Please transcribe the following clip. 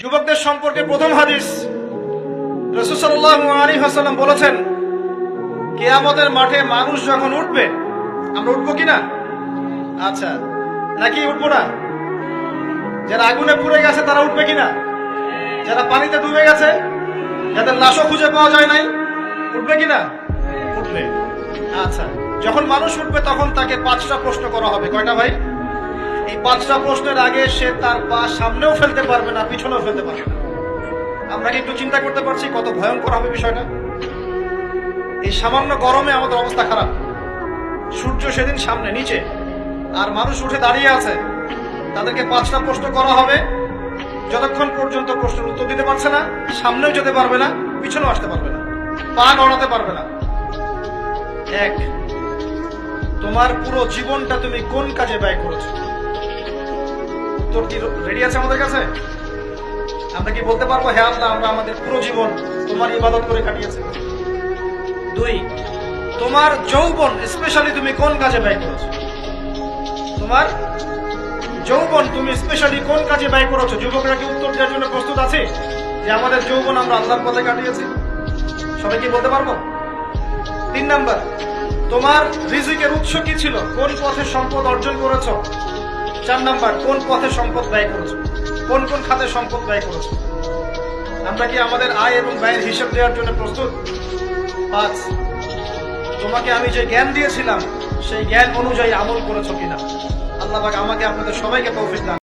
যুবকদের সম্পর্কে প্রথম হাদিস, রাসূল সাল্লাল্লাহু আলাইহি ওয়াসাল্লাম বলেছেন, কিয়ামতের মাঠে মানুষ যখন উঠবে, আমরা উঠবো কিনা? আচ্ছা, নাকি উঠবো না? যারা আগুনে পুড়ে গেছে তারা উঠবে কিনা? যারা পানিতে ডুবে গেছে, যাদের লাশও খুঁজে পাওয়া যায় নাই, উঠবে কিনা? উঠবে। আচ্ছা, যখন মানুষ উঠবে তখন তাকে 5টা প্রশ্ন করা হবে। কয়টা ভাই? এই 5টা প্রশ্নের আগে সে তার পা সামনেও ফেলতে পারবে না, পিছনেও ফেলতে পারবে না। আমরা কি একটু চিন্তা করতে পারছি কত ভয়ঙ্কর হবে বিষয়টা? এই সামান্য গরমে আমাদের অবস্থা খারাপ, সূর্য সেদিন সামনে নিচে, আর মানুষ উঠে দাঁড়িয়ে আছে। তাদেরকে 5টা প্রশ্ন করা হবে। যতক্ষণ পর্যন্ত প্রশ্নের উত্তর দিতে পারছে না, সামনেও যেতে পারবে না, পিছনেও আসতে পারবে না, পা নড়াতে পারবে না। 1, তোমার পুরো জীবনটা তুমি কোন কাজে ব্যয় করেছো? উত্তর কি রেডি আছে আমাদের কাছে? আমরা কি বলতে পারবো, হ্যাঁ আল্লাহ, আমরা আমাদের পুরো জীবন তোমার ইবাদত করে কাটিয়েছি? 2, তোমার যৌবন স্পেশালি তুমি কোন কাজে ব্যয় করেছো? তোমার যৌবন তুমি স্পেশালি কোন কাজে ব্যয় করেছো? যুবকরা কি উত্তর দেওয়ার জন্য প্রস্তুত আছে যে আমাদের যৌবন আমরা আল্লাহর পথে কাটিয়েছি? সবাই কি বলতে পারবো? 3 নাম্বার, তোমার রিজিকের উৎস কি ছিল? কোন পথে সম্পদ অর্জন করেছো? 4 নাম্বার, কোন পথে সম্পদ ব্যয় করেছো? কোন কোন খাতে সম্পদ ব্যয় করেছো? আমরা কি আমাদের আয় এবং ব্যয়ের হিসাব দেওয়ার জন্য প্রস্তুত? 5, তোমাকে আমি যে জ্ঞান দিয়েছিলাম সেই জ্ঞান অনুযায়ী আমল করেছো কিনা? আল্লাহ পাক আমাকে আপনাদের সবাইকে তৌফিক দান।